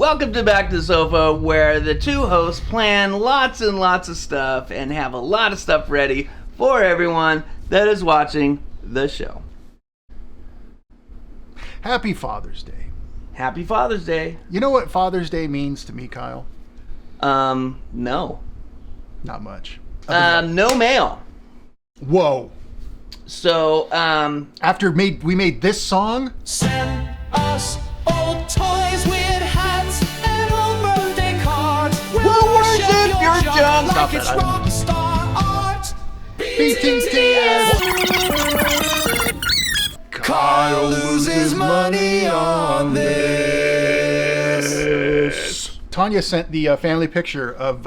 Welcome to Back to the Sofa, where the two hosts plan lots and lots of stuff and have a lot of stuff ready for everyone that is watching the show. Happy Father's Day. Happy Father's Day. You know what Father's Day means to me, Kyle? No. Not much. No mail. Whoa. So, after we made this song, send us old toys with hats and old birthday cards. We'll worship your junk. Like it's rock star art. BTS. Kyle loses money on this. Tanya sent the family picture of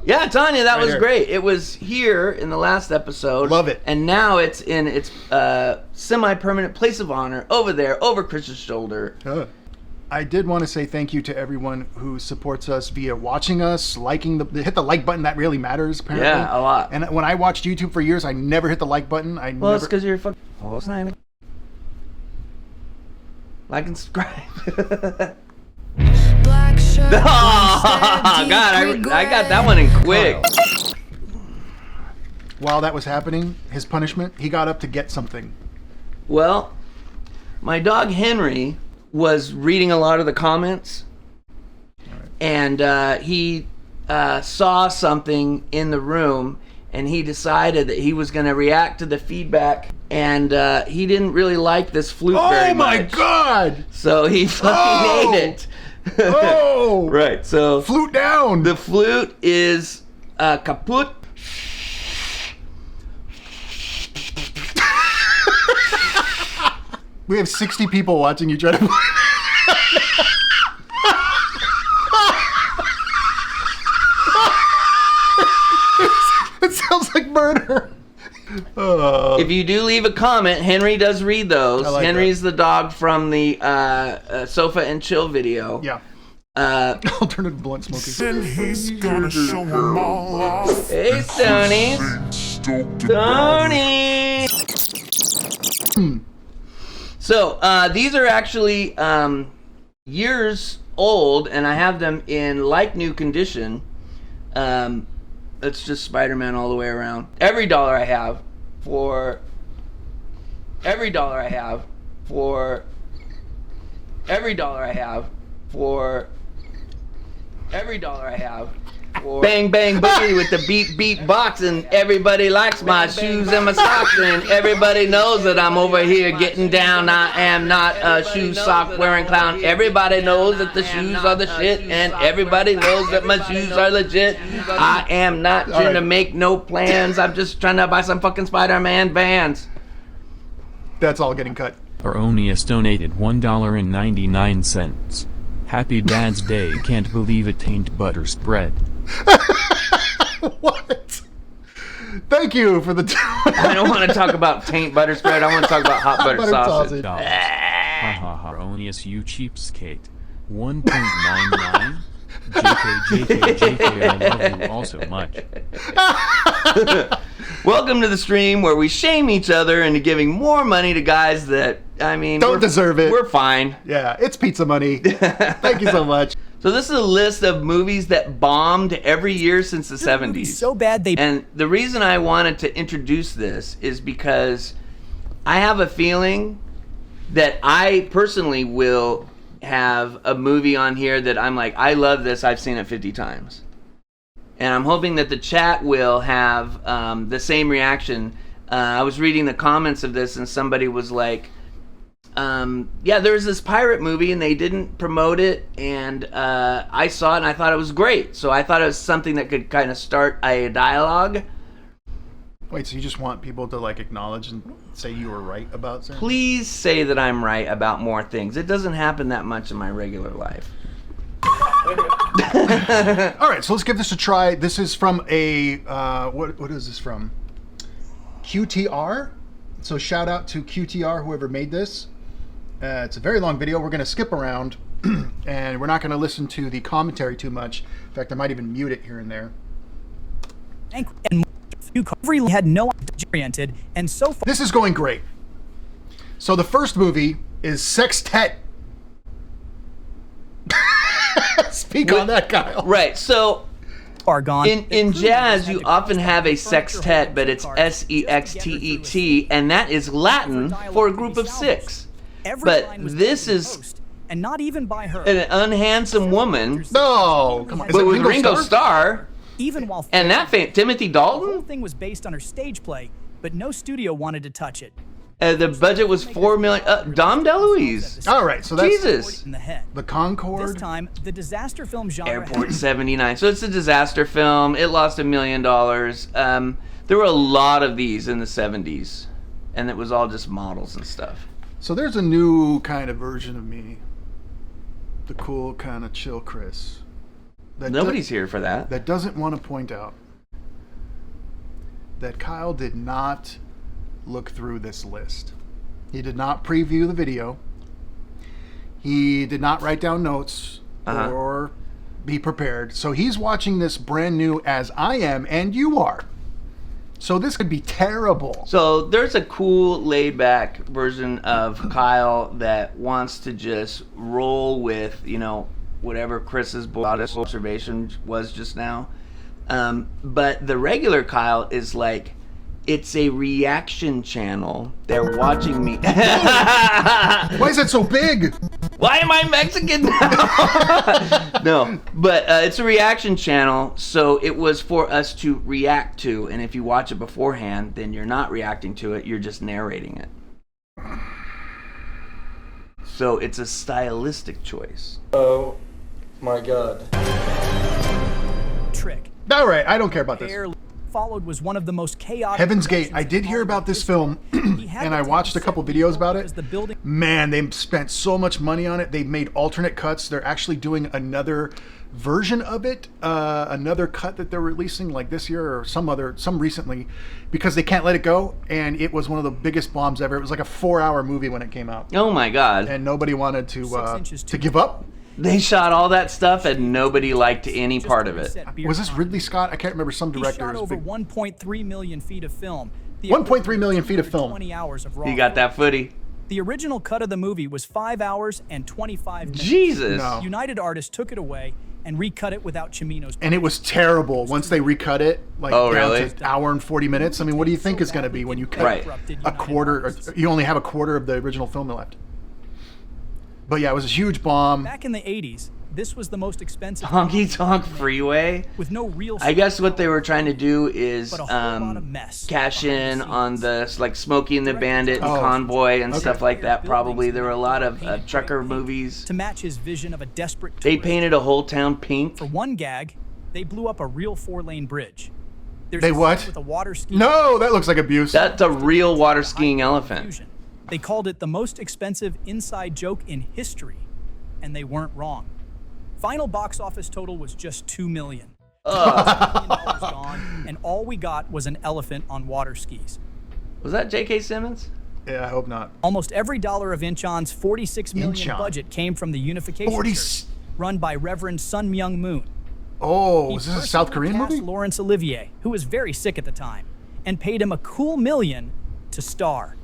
yeah, Tanya, that right was here. great. It was here in the last episode. Love it. And now it's in its semi-permanent place of honor over there, over Chris's shoulder. I did want to say thank you to everyone who supports us via watching us, liking hit the like button. That really matters, apparently. Yeah, a lot. And when I watched YouTube for years, I never hit the like button. Well, it's because you're fucking... Like and subscribe. Black shirt. Oh, God, I got that one in quick. While that was happening, his punishment, he got up to get something. Well, my dog Henry was reading a lot of the comments, and he saw something in the room, and he decided that he was going to react to the feedback, and he didn't really like this flute very much. Oh my God! So he fucking ate it. Oh! Right, so Flute down! the flute is kaput. We have 60 people watching you try to... It sounds like murder. If you do leave a comment, Henry does read those. I like Henry's the dog from the Sofa and Chill video. Yeah. Alternative blunt smoking. And he's gonna show 'em all off. Hey, Stonies. Stonies. So, these are actually years old, and I have them in like-new condition. It's just Spider-Man all the way around. Every dollar I have for... Every dollar I have for... Every dollar I have for... Every dollar I have for... Bang, bang, boogie with the beat, beat box, and everybody likes my shoes and my socks, and everybody knows that I'm over here getting down. I am not a shoe sock wearing clown. Everybody knows that the shoes are the shit, and everybody knows that my shoes are legit. I am not trying to make no plans. I'm just trying to buy some fucking Spider-Man Vans. That's all getting cut. Erroneous donated $1.99. Happy Dad's Day. Can't believe it ain't butter spread. What? Thank you for the... I don't want to talk about taint butter spread. I want to talk about hot butter sausage. Ha ha ha. Erroneous, you cheapskate. 1.99. JK, I love you all so much. Welcome to the stream where we shame each other into giving more money to guys that, I mean... Don't deserve it. We're fine. Yeah, it's pizza money. Thank you so much. So this is a list of movies that bombed every year since the 70s. So bad they... And the reason I wanted to introduce this is because I have a feeling that I personally will have a movie on here that I'm like, I love this, I've seen it 50 times. And I'm hoping that the chat will have the same reaction. I was reading the comments of this and somebody was like, yeah, there's this pirate movie and they didn't promote it, and I saw it and I thought it was great. So I thought it was something that could kind of start a dialogue. Wait, so you just want people to like acknowledge and say you were right about something? Please say that I'm right about more things. It doesn't happen that much in my regular life. All right, so let's give this a try. This is from a, what is this from? QTR. So shout out to QTR, whoever made this. It's a very long video. We're going to skip around, and we're not going to listen to the commentary too much. In fact, I might even mute it here and there. And everyone had no oriented, and so far... This is going great. So the first movie is Sextet. Speak on that, Kyle. Right. So Far gone. in jazz, you often have a sextet, but it's sextet, and that is Latin for a group of 6. But this is and not even by her. an unhandsome woman, No, come on. Is but it with Ringo Starr, Even while and that Timothy the whole Dalton. thing was based on her stage play, but no studio wanted to touch it. The budget was $4 million. Dom DeLuise. All right, so that's Jesus. In the head. the This Concorde. time, the disaster film genre Airport 79. So it's a disaster film. It lost $1 million. There were a lot of these in the 70s, and it was all just models and stuff. So there's a new kind of version of me, the cool kind of chill Chris. That Nobody's here for that. that doesn't want to point out that Kyle did not look through this list. He did not preview the video. He did not write down notes or be prepared. So he's watching this brand new as I am and you are. So this could be terrible. So there's a cool laid-back version of Kyle that wants to just roll with, whatever Chris's observation was just now. But the regular Kyle is like, it's a reaction channel. They're watching me. Why is that so big? Why am I Mexican now? No, but it's a reaction channel, so it was for us to react to. And if you watch it beforehand, then you're not reacting to it, you're just narrating it. So it's a stylistic choice. Oh my god. trick. All right, I don't care about this. Followed was one of the most chaotic. Heaven's Gate. I did hear about this film, and I watched a couple videos about it. Man, they spent so much money on it. They made alternate cuts. They're actually doing another version of it, another cut that they're releasing like this year or some recently, because they can't let it go. And it was one of the biggest bombs ever. It was like a 4-hour movie when it came out, Oh my God. and nobody wanted to give up. They shot all that stuff and nobody liked any part of it. Was this Ridley Scott? I can't remember. Some He director. shot is over big. 1.3 million feet of film. 1.3 million feet of film. 20 hours of raw. You got that footy? The original cut of the movie was 5 hours and 25 minutes. Jesus. No. United Artists took it away and recut it without Cimino's. And it was terrible once they recut it, like Oh, down really? to an hour and 40 minutes. I mean, what do you think is going to be when you cut Right. a quarter? Or you only have a quarter of the original film left. But yeah, it was a huge bomb. Back in the 80s, this was the most expensive. Honky Tonk Freeway. With no real. I guess what they were trying to do is But a whole lot of mess cash behind the in on scenes. the like Smokey and the Bandit and Oh. Convoy and Okay. stuff like that. Probably there were a lot of trucker movies. To match his vision of a desperate. They tourist. painted a whole town pink. For one gag, they blew up a real 4-lane bridge. There's They a scene what? With a water ski. No, that looks like abuse. That's a real water skiing elephant. Fusion. They called it the most expensive inside joke in history, and they weren't wrong. Final box office total was just $2 million. $2 million gone, and all we got was an elephant on water skis. Was that J.K. Simmons? Yeah, I hope not. Almost every dollar of Inchon's $46 million Inchon. budget came from the Unification 40 Church, run by Reverend Sun Myung Moon. Oh, He is this a South personally Korean cast movie? Laurence Olivier, who was very sick at the time, and paid him a cool $1 million to star.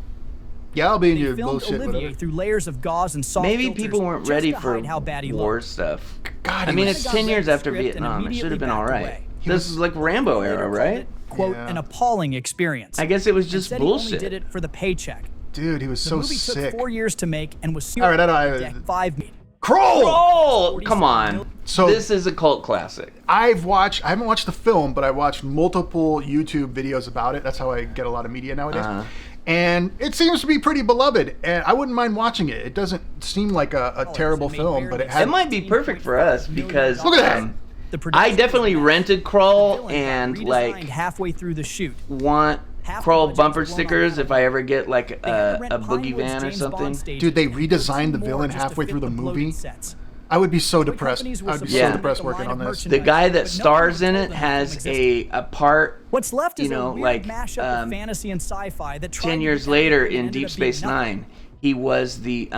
Yeah, I'll be in They your filmed bullshit. Olivier Whatever. through layers of gauze and soft Maybe filters people weren't just ready to for hide how bad he war looked. stuff. God, I he mean, was- it's 10 years after Script and Vietnam. It should have been immediately all backed right. away. This is like Rambo era, Later called right? it, quote, Yeah. an appalling experience. I guess it was And just said he only bullshit. did it for the paycheck. Dude, he was The so movie sick. took 4 years to make and was All right, I- 5 made. Krull! Oh, come on. So- this is a cult classic. I haven't watched the film, but I watched multiple YouTube videos about it. That's how I get a lot of media nowadays. And it seems to be pretty beloved, and I wouldn't mind watching it. It doesn't seem like a terrible made film, but it It has. might be perfect for us because Look at that. The I production definitely was rented the Krull villain got and redesigned like halfway through the shoot. want Half the Krull budget bumper was blown on stickers if I ever get like They had to a rent boogie Pinewood's van or James Bond something. stages Dude, they and redesigned the more villain just to halfway fit through the bloated movie. sets. I would be so Toy depressed. companies were I would be supposed so to depressed make a working line on of this. The merchandise, guy that but no one stars in told it them has the film a part. What's left is you know, a weird like, mashup of fantasy and sci-fi that tried 10 to years be later better and in ended Deep up being Space nothing. Nine, he was the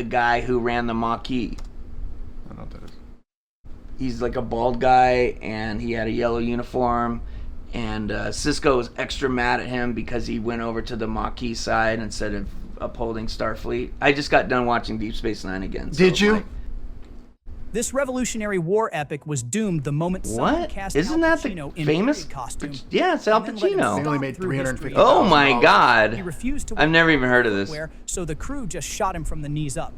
guy who ran the Maquis. I don't know what that is. He's like a bald guy, and he had a yellow uniform. And Cisco was extra mad at him because he went over to the Maquis side instead of upholding Starfleet. I just got done watching Deep Space Nine again. so Did you? like, This Revolutionary War epic was doomed the moment someone What? cast Isn't Al that the Pacino in famous? period costume. Yeah, it's Al and then let him Pacino. They only stomp made through history. $350,000. Oh my God! He refused to I've never even heard of this. wear, so the crew just shot him from the knees up.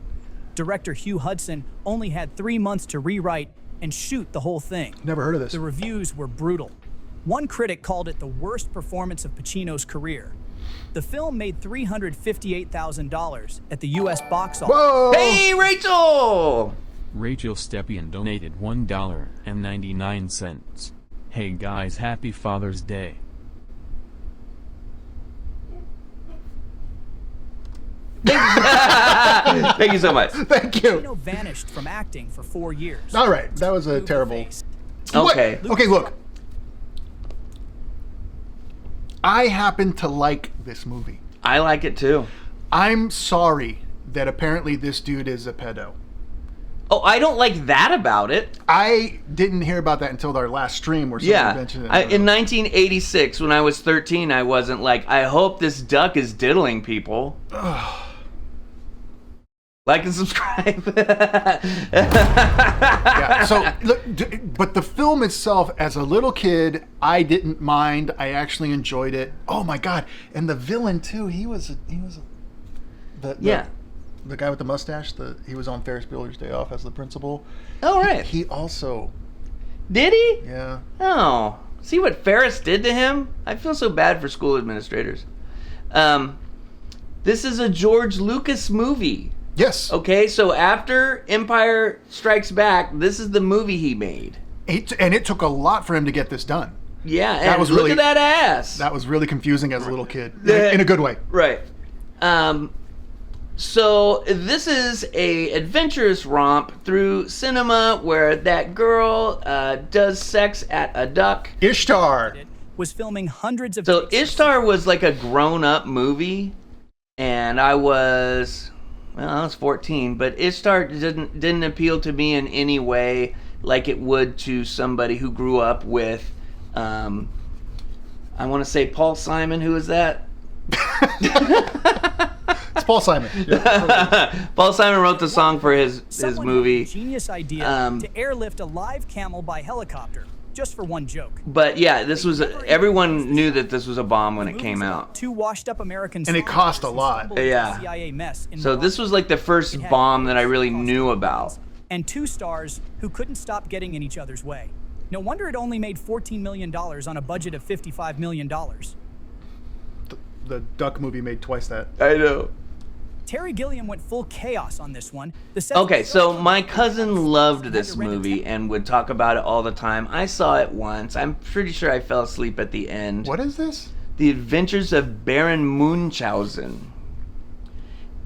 Director Hugh Hudson only had 3 months to rewrite and shoot the whole thing. Never heard of this. The reviews were brutal. One critic called it the worst performance of Pacino's career. The film made $358,000 at the U.S. box office. Whoa! Hey, Rachel! Rachel Stepien donated $1.99. Hey guys, happy Father's Day. Thank you so much. Thank you. Pacino vanished from acting for 4 years. All right, that was a Move the terrible. face. Okay. What? Okay, look. I happen to like this movie. I like it too. I'm sorry that apparently this dude is a pedo. Oh, I don't like that about it. I didn't hear about that until our last stream where someone mentioned it. In 1986, when I was 13, I wasn't like, I hope this duck is diddling people. Like and subscribe. Yeah, so look, but the film itself, as a little kid, I didn't mind. I actually enjoyed it. Oh my god! And the villain too. He was Yeah. the guy with the mustache. He was on Ferris Bueller's Day Off as the principal. All right. He also, Did he? yeah. Oh. See what Ferris did to him? I feel so bad for school administrators. This is a George Lucas movie. Yes. Okay, so after Empire Strikes Back, this is the movie he made. And it took a lot for him to get this done. Yeah, and That was look really- at that ass. That was really confusing as a little kid, Yeah. in a good way. Right. So this is a adventurous romp through cinema where that girl does sex at a duck. Ishtar. Was filming hundreds of So takes of Ishtar was like a grown-up movie, and I was 14, but Ishtar didn't appeal to me in any way like it would to somebody who grew up with, I want to say Paul Simon. Who is that? It's Paul Simon. Yeah. Paul Simon wrote the song for his Someone movie. had a genius idea to airlift a live camel by helicopter, just for one joke. But yeah, this was everyone knew that this was a bomb when it The came movie's out. about two washed-up American And it cost a soldiers who lot. stumbled into Yeah. a CIA mess in So this Morocco. was like the first It had bomb that I cost really millions. knew about. And two stars who couldn't stop getting in each other's way. No wonder it only made $14 million on a budget of $55 million. The duck movie made twice that. I know. Terry Gilliam went full chaos on this one. The sets Okay, were so so my dark, cousin they loved had this to rent a movie and would talk about it all the time. I saw it once. I'm pretty sure I fell asleep at the end. What is this? The Adventures of Baron Munchausen.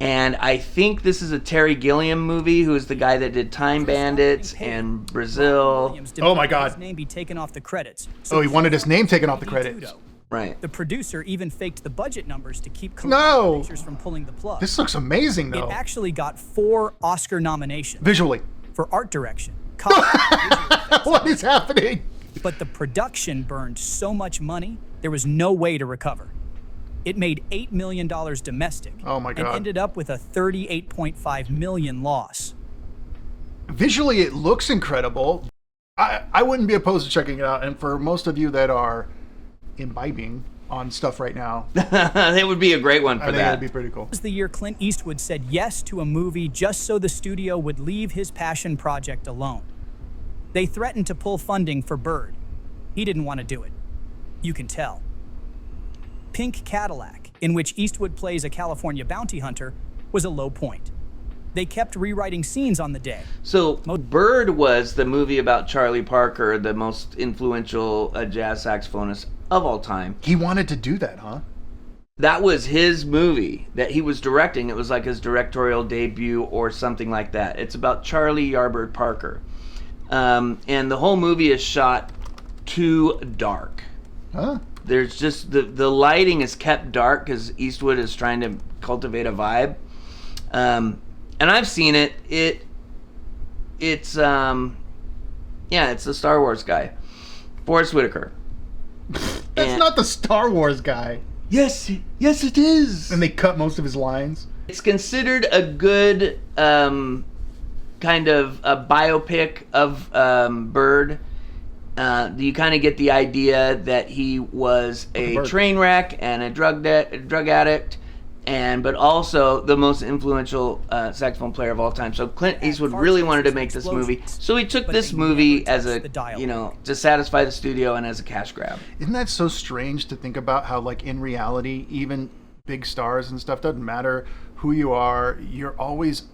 And I think this is a Terry Gilliam movie, who is the guy that did Time Bandits and Brazil. Williams Oh my demanded God. His name be taken off the credits. Oh, he wanted his name taken off the Tudo. credits. Right. The producer even faked the budget numbers to keep No. pictures from pulling the plug. This looks amazing, It though. actually got 4 Oscar nominations Visually. for art direction, costume, visual effects, What is happening? but the production burned so much money, there was no way to recover. It made $8 million domestic. Oh my God. And ended up with a $38.5 million loss. Visually, it looks incredible. I wouldn't be opposed to checking it out. And for most of you that are imbibing on stuff right now, It would be a great one I for think that. it'd be pretty cool. This was the year Clint Eastwood said yes to a movie just so the studio would leave his passion project alone. They threatened to pull funding for Bird. He didn't want to do it. You can tell. Pink Cadillac, in which Eastwood plays a California bounty hunter, was a low point. They kept rewriting scenes on the day. So, Bird was the movie about Charlie Parker, the most influential jazz saxophonist of all time. He wanted to do that, huh? That was his movie that he was directing. It was like his directorial debut or something like that. It's about Charlie Yarborough Parker. And the whole movie is shot too dark. Huh? There's just, the lighting is kept dark because Eastwood is trying to cultivate a vibe. And I've seen it. It's the Star Wars guy, Forrest Whitaker. That's not the Star Wars guy. Yes, it is. And they cut most of his lines. It's considered a good kind of a biopic of Bird. You kind of get the idea that he was a train wreck and a drug addict, but also the most influential saxophone player of all time. So Clint Eastwood really wanted to make this movie, so he took this movie as a, to satisfy the studio and as a cash grab. Isn't that so strange to think about how, like, in reality, even big stars and stuff, doesn't matter who you are, you're always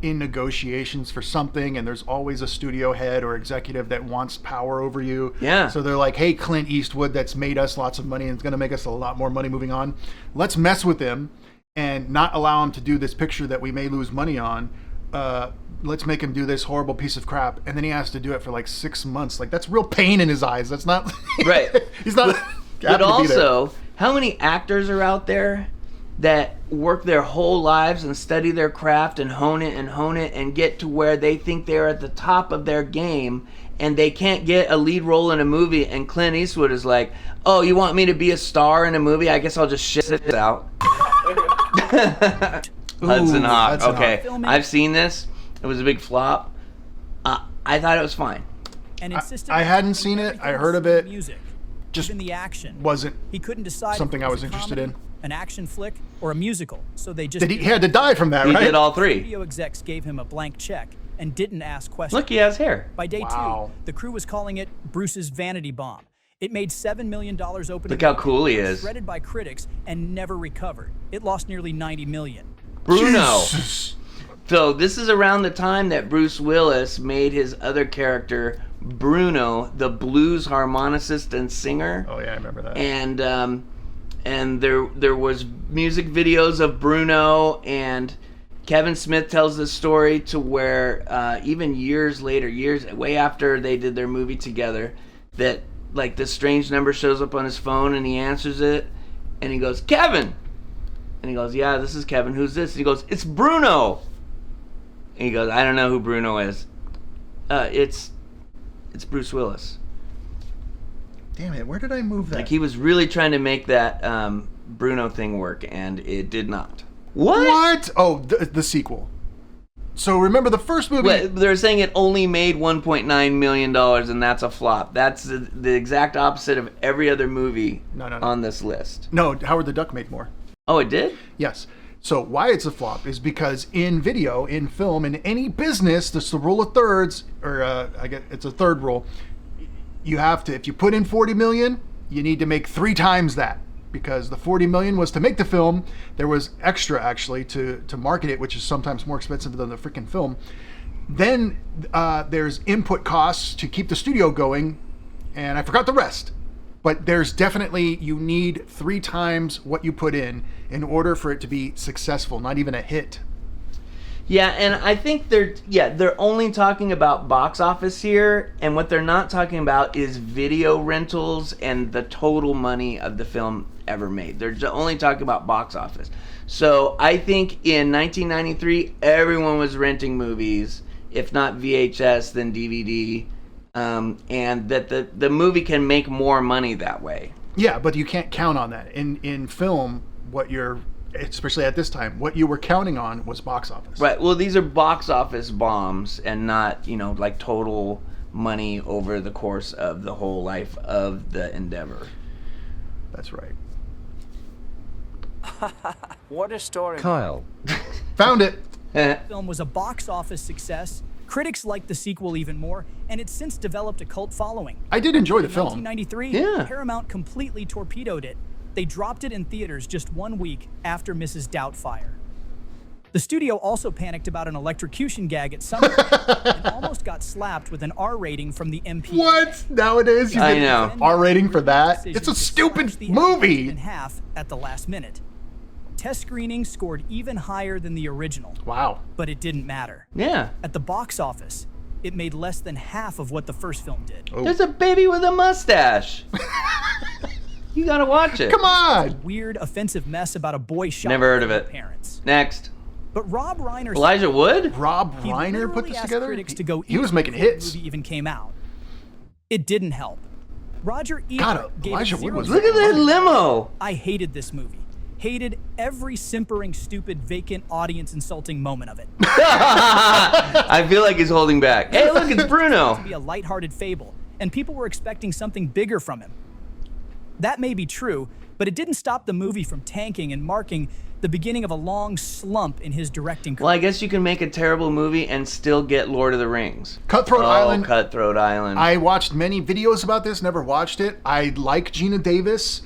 in negotiations for something, and there's always a studio head or executive that wants power over you. Yeah. So they're like, hey, Clint Eastwood, that's made us lots of money and it's going to make us a lot more money moving on. Let's mess with him and not allow him to do this picture that we may lose money on. Let's make him do this horrible piece of crap. And then he has to do it for like 6 months. Like, that's real pain in his eyes. That's not... Right. He's not... But also, how many actors are out there that work their whole lives and study their craft and hone it and get to where they think they're at the top of their game, and they can't get a lead role in a movie, and Clint Eastwood is like, oh, you want me to be a star in a movie? I guess I'll just shit it out. Hudson Hawk. Okay, I've seen this. It was a big flop. I thought it was fine. And I hadn't seen it. I heard of it. Music, just even the action. Wasn't he couldn't decide something if it I was a interested comedy, in. An action flick or a musical, so they just he had to die from that, He right? did all three. Studio execs gave him a blank check and didn't ask questions. Look, he has hair. By day Wow. 2, the crew was calling it Bruce's vanity bomb. It made $7 million opening. Look how cool he is. Shredded by critics and never recovered. It lost nearly $90 million. Bruno. Jesus. So this is around the time that Bruce Willis made his other character, Bruno, the blues harmonicist and singer. Oh, yeah, I remember that. And there was music videos of Bruno, and Kevin Smith tells this story to where even years later, way after they did their movie together, that like this strange number shows up on his phone and he answers it and he goes, Kevin! And he goes, yeah, this is Kevin. Who's this? And he goes, it's Bruno! And he goes, I don't know who Bruno is. It's Bruce Willis. Damn it, where did I move that? Like, he was really trying to make that Bruno thing work, and it did not. What? Oh, the sequel. So remember the first movie? What, they're saying it only made $1.9 million, and that's a flop. That's the exact opposite of every other movie on this list. No, Howard the Duck made more. Oh, it did? Yes. So why it's a flop is because in video, in film, in any business, that's the rule of thirds, or I guess it's a third rule. You have to, if you put in 40 million, you need to make 3 times that, because the 40 million was to make the film. There was extra actually to market it, which is sometimes more expensive than the freaking film. Then there's input costs to keep the studio going, and I forgot the rest. But there's definitely, you need 3 times what you put in order for it to be successful, not even a hit. Yeah, and I think they're only talking about box office here, and what they're not talking about is video rentals and the total money of the film ever made. They're only talking about box office. So I think in 1993, everyone was renting movies, if not VHS, then DVD, and that the movie can make more money that way. Yeah, but you can't count on that. In film, what you're, especially at this time, what you were counting on was box office. Right. Well, these are box office bombs and not, like total money over the course of the whole life of the endeavor. That's right. What a story. Kyle. Found it. The film was a box office success. Critics liked the sequel even more, and it's since developed a cult following. I did enjoy the In film. 1993, Yeah. Paramount completely torpedoed it. They dropped it in theaters just 1 week after Mrs. Doubtfire. The studio also panicked about an electrocution gag at some point and almost got slapped with an R rating from the MPAA. What? Nowadays you I get know. R rating for that? Decision It's a to slash stupid the movie. in half at the last minute. Test screenings scored even higher than the original, Wow. but it didn't matter. Yeah. At the box office, it made less than half of what the first film did. Oh. There's a baby with a mustache. You gotta watch it. Come on. Weird, offensive mess about a boy shot Never heard by of their it. parents. Next. But Rob Reiner Elijah Wood? Rob he Reiner put literally this asked together? critics to go He was eat making before hits. The movie even came out. It didn't help. Roger God, Ebert gave Elijah it Wood 0 was Look at that limo. I hated this movie. hated every simpering, stupid, vacant, audience-insulting moment of it. I feel like he's holding back. Hey, look, it's Bruno. To be a lighthearted fable, and people were expecting something bigger from him. That may be true, but it didn't stop the movie from tanking and marking the beginning of a long slump in his directing career. Well, I guess you can make a terrible movie and still get Lord of the Rings. Cutthroat Island. Cutthroat Island. I watched many videos about this, never watched it. I like Gina Davis.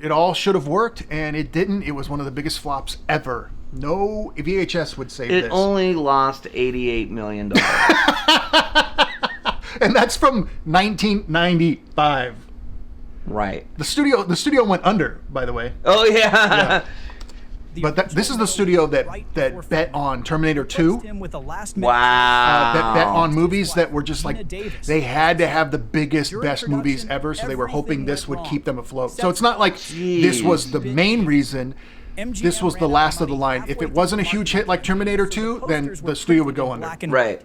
It all should have worked, and it didn't. It was one of the biggest flops ever. No VHS would save this. It only lost $88 million. And that's from 1995. Right. The studio went under, by the way. Oh, yeah. But this is the studio that bet on Terminator 2. Wow. That bet on movies that were just like, they had to have the biggest, best movies ever, so they were hoping this would keep them afloat. So it's not like this was the main reason. This was the last of the line. If it wasn't a huge hit like Terminator 2, then the studio would go under. Right.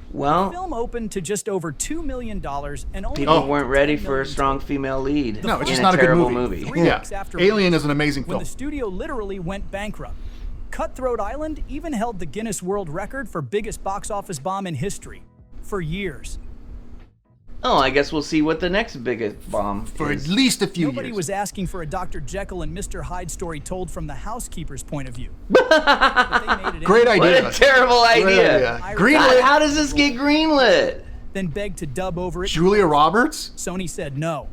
The Well, film opened to just over $2 million and only people weren't ready for a strong female lead. No, it's in just not a good terrible movie. 3 Yeah. weeks after Alien release, is an amazing when film. the studio literally went bankrupt. Cutthroat Island even held the Guinness World Record for biggest box office bomb in history for years. Oh, I guess we'll see what the next biggest bomb For is. at least a few Nobody years. was asking for a Dr. Jekyll and Mr. Hyde story told from the housekeeper's point of view. But they made it Great anyway. idea. What a terrible idea. God, Greenlit. How does this get greenlit? Then begged to dub over it. Julia Roberts? Sony said no.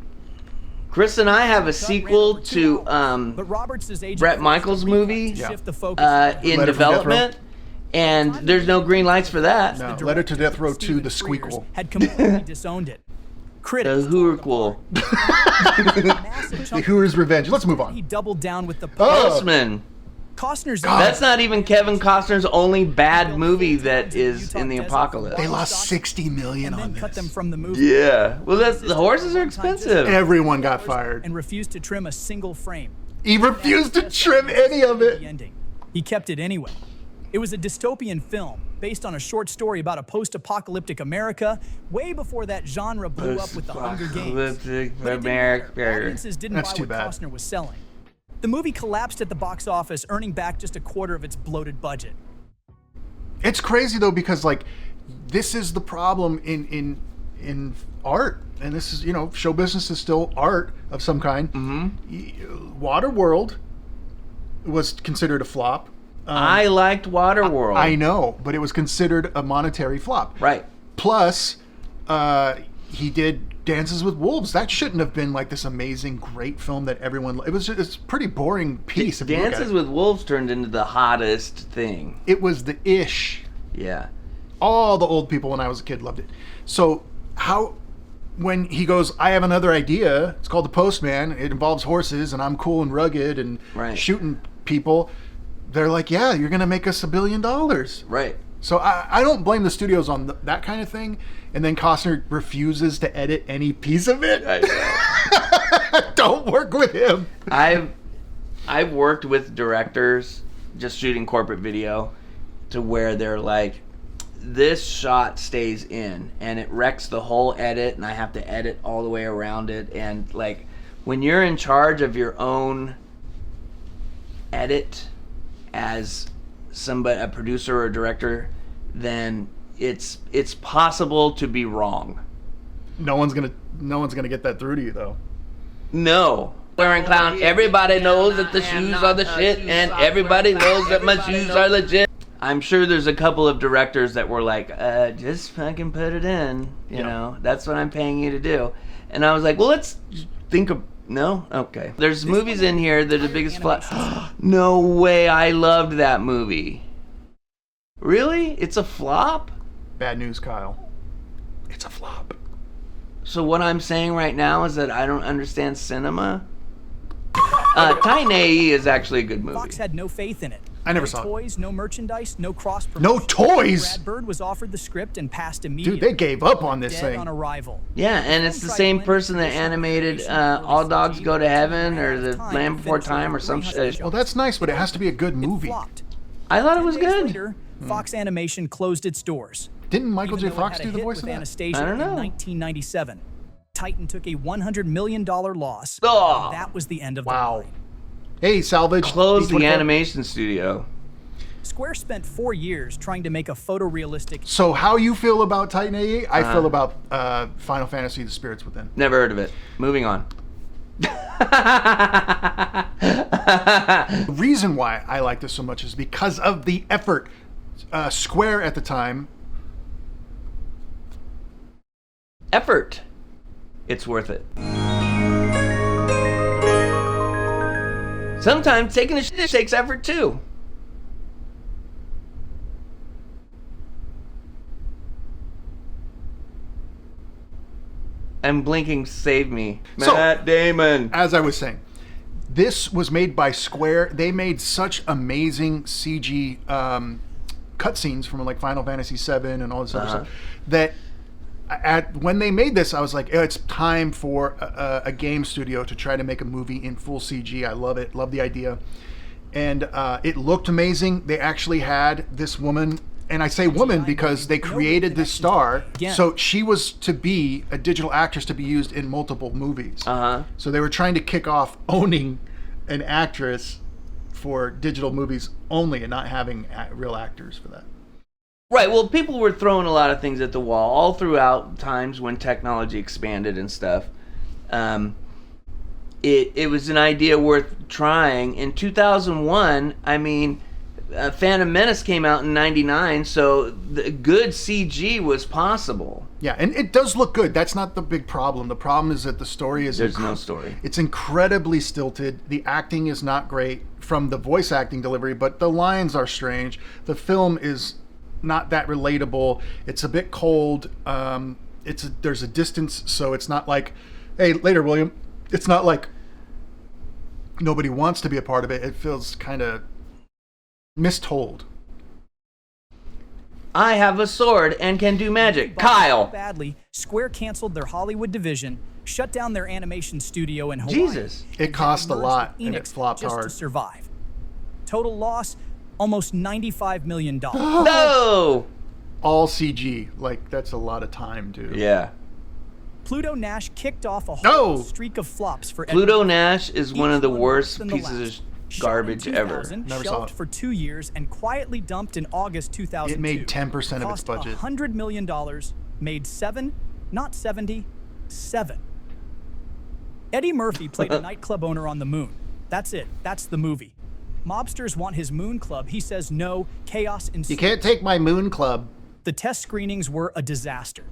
Chris and I have a sequel to But Roberts' agent Bret Michaels' movie to shift the focus in Letter from Death development, and there's no green lights for that. No, Letter to Death Row 2, The Stephen Frears Squeakquel. had completely disowned it. Critics The Hooerquel. The Who's Revenge. Let's move He on. doubled down with the Postman. Costner's That's not even Kevin Costner's only bad movie that is in the apocalypse. They lost $60 million and on then cut them this. from the movie Yeah. Well, the horses are expensive. Everyone got fired. and refused to trim a single frame. He refused to trim any of The it. ending. He kept it anyway. It was a dystopian film based on a short story about a post-apocalyptic America way before that genre blew up with the Hunger Games. Post-apocalyptic But it didn't matter. America. Audiences didn't That's buy too what bad. Costner was selling. The movie collapsed at the box office, earning back just a quarter of its bloated budget. It's crazy though, because like this is the problem in art, and this is, show business is still art of some kind. Waterworld was considered a flop. I liked Waterworld. I know, but it was considered a monetary flop. Right. Plus, he did Dances with Wolves. That shouldn't have been like this amazing, great film that everyone. It's a pretty boring piece. If you look at Dances it. with Wolves turned into the hottest thing. It was the ish. Yeah. All the old people when I was a kid loved it. So when he goes, I have another idea. It's called The Postman. It involves horses, and I'm cool and rugged and Right. shooting people. They're like, yeah, you're gonna make us $1 billion. Right. So I don't blame the studios on that kind of thing. And then Costner refuses to edit any piece of it. Don't work with him. I've worked with directors just shooting corporate video to where they're like, this shot stays in and it wrecks the whole edit, and I have to edit all the way around it. And like, when you're in charge of your own edit as a producer or director, then it's possible to be wrong. No one's gonna get that through to you though. No. Wearing clown, everybody knows that the shoes are the shit, and everybody knows that my shoes are legit. I'm sure there's a couple of directors that were like, just fucking put it in, you know, that's what I'm paying you to do. And I was like, well, let's think of, no? Okay. There's movies in here that are the biggest flop. No way, I loved that movie. Really? It's a flop? Bad news, Kyle. It's a flop. So what I'm saying right now is that I don't understand cinema? Tiny is actually a good movie. Fox had no faith in it. I never no saw it. toys, no merchandise, no cross No promotion. toys? Brad Bird was offered the script and passed immediately. Dude, they gave up on this Dead thing. on arrival. Yeah, and it's the same person that animated All Dogs Go to Heaven or The Land Before Time or some shit. Well, that's nice, but it has to be a good movie. Flopped. I thought it was 10 days good. Later, Fox Animation closed its doors. Didn't Michael even J. though it Fox had a do the hit voice with of that? Anastasia I don't know. in 1997. Titan took a $100 million loss. Oh. And that was the end of Wow. the line. Hey, Salvage. Closed the B24. animation studio. Square spent 4 years trying to make a photorealistic. So how you feel about Titan AE? I feel about Final Fantasy: The Spirits Within. Never heard of it. Moving on. The reason why I like this so much is because of the effort. Square at the time. Effort. It's worth it. Sometimes taking a shit takes effort too. I'm blinking, save me. So- Matt Damon. As I was saying, this was made by Square. They made such amazing CG cutscenes from like Final Fantasy VII and all this other stuff that when they made this, I was like, it's time for a game studio to try to make a movie in full CG. I love it. Love the idea. And it looked amazing. They actually had this woman, and I say woman because they created this star. So she was to be a digital actress to be used in multiple movies. So they were trying to kick off owning an actress for digital movies only and not having real actors for that. Right, well, people were throwing a lot of things at the wall all throughout times when technology expanded and stuff. It was an idea worth trying. In 2001, I mean, Phantom Menace came out in 99, so the good CG was possible. Yeah, and it does look good. That's not the big problem. The problem is that the story is... There's no story. It's incredibly stilted. The acting is not great from the voice acting delivery, but the lines are strange. The film is not that relatable. It's a bit cold. There's a distance, so it's not like, hey, later, William. It's not like nobody wants to be a part of it. It feels kind of mistold. I have a sword and can do magic. Kyle. Badly, Square canceled their Hollywood division, shut down their animation studio in Hawaii. Jesus. It cost a merged lot, with and it Enix flopped just hard. to survive. Total loss, almost $95 million. No! All CG. Like, that's a lot of time, dude. Yeah. Pluto Nash kicked off a whole No! streak of flops for Pluto everyone. Nash is one of the Each worst than the pieces last. of Shot in garbage ever. 2000, Never saw shelved it. for 2 years and quietly dumped in August 2002. It made 10% of its budget. Cost $100 million, made 7, not 70, 7. Eddie Murphy played a nightclub owner on the moon. That's it. That's the movie. Mobsters want his moon club. He says no. Chaos ensues. You can't take my moon club. The test screenings were a disaster.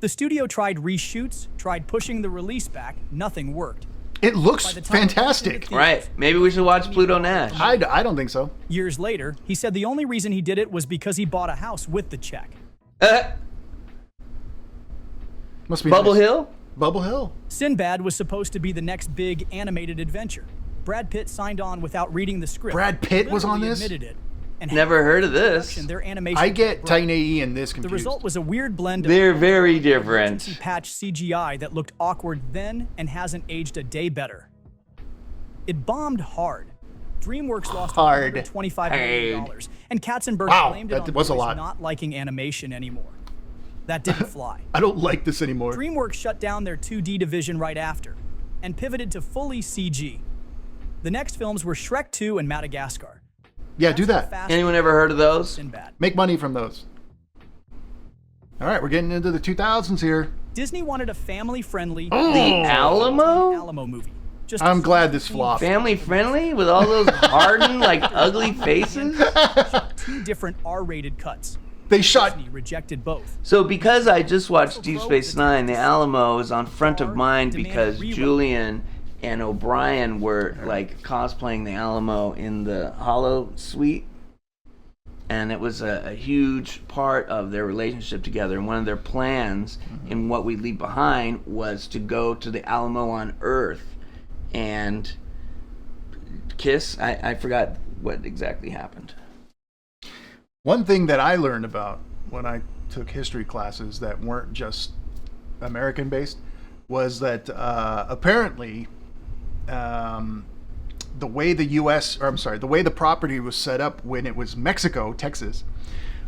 The studio tried reshoots, tried pushing the release back. Nothing worked. It looks By the time it was in the fantastic. theaters, Right. Maybe we should watch Pluto Nash. I don't think so. Years later, he said the only reason he did it was because he bought a house with the check. Must be Bubble nice. Hill? Bubble Hill. Sinbad was supposed to be the next big animated adventure. Brad Pitt signed on without reading the script. Brad Pitt was on Literally this? admitted it. And Never heard of this. their animation I get broke. Titan AE and this The confused. result was a weird blend of They're very different. patch CGI that looked awkward then and hasn't aged a day better. It bombed hard. DreamWorks lost Hard. $125 million, and Katzenberg Wow, blamed it that on was a boys lot. not liking animation anymore. That didn't fly. I don't like this anymore. DreamWorks shut down their 2D division right after and pivoted to fully CG. The next films were Shrek 2 and Madagascar. Yeah, do that. Fast Anyone ever heard of those? Sinbad. Make money from those. All right, we're getting into the 2000s here. Disney wanted a family-friendly The Alamo? Alamo movie. Just I'm a glad this clean flopped. Family friendly with all those hardened, like ugly faces? two different R-rated cuts. They shot. Disney rejected both. So because I just watched Deep Space Nine, the Alamo is on front of mind because Julian and O'Brien were like cosplaying the Alamo in the Hollow Suite. And it was a huge part of their relationship together. And one of their plans in What We Leave Behind was to go to the Alamo on Earth and kiss. I forgot what exactly happened. One thing that I learned about when I took history classes that weren't just American based was that apparently the way the way the property was set up when it was Mexico, Texas,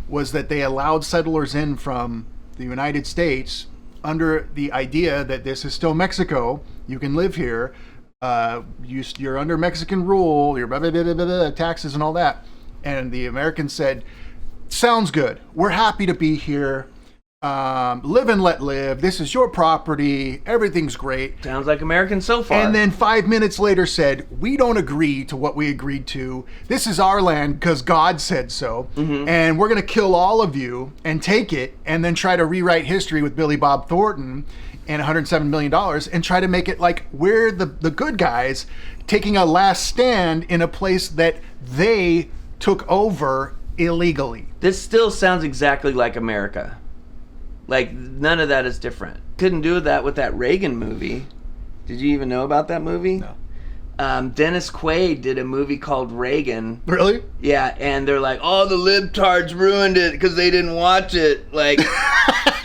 was that they allowed settlers in from the United States under the idea that this is still Mexico. You can live here. You're under Mexican rule. You're blah, blah, blah, blah, blah, taxes and all that. And the Americans said, sounds good. We're happy to be here. Live and let live. This is your property. Everything's great. Sounds like American so far. And then 5 minutes later said, we don't agree to what we agreed to. This is our land because God said so. And we're going to kill all of you and take it and then try to rewrite history with Billy Bob Thornton and $107 million and try to make it like we're the good guys taking a last stand in a place that they took over illegally. This still sounds exactly like America. Like, none of that is different. Couldn't do that with that Reagan movie. Did you even know about that movie? No. Dennis Quaid did a movie called Reagan. Really? Yeah, and they're like, oh, the libtards ruined it because they didn't watch it. Like,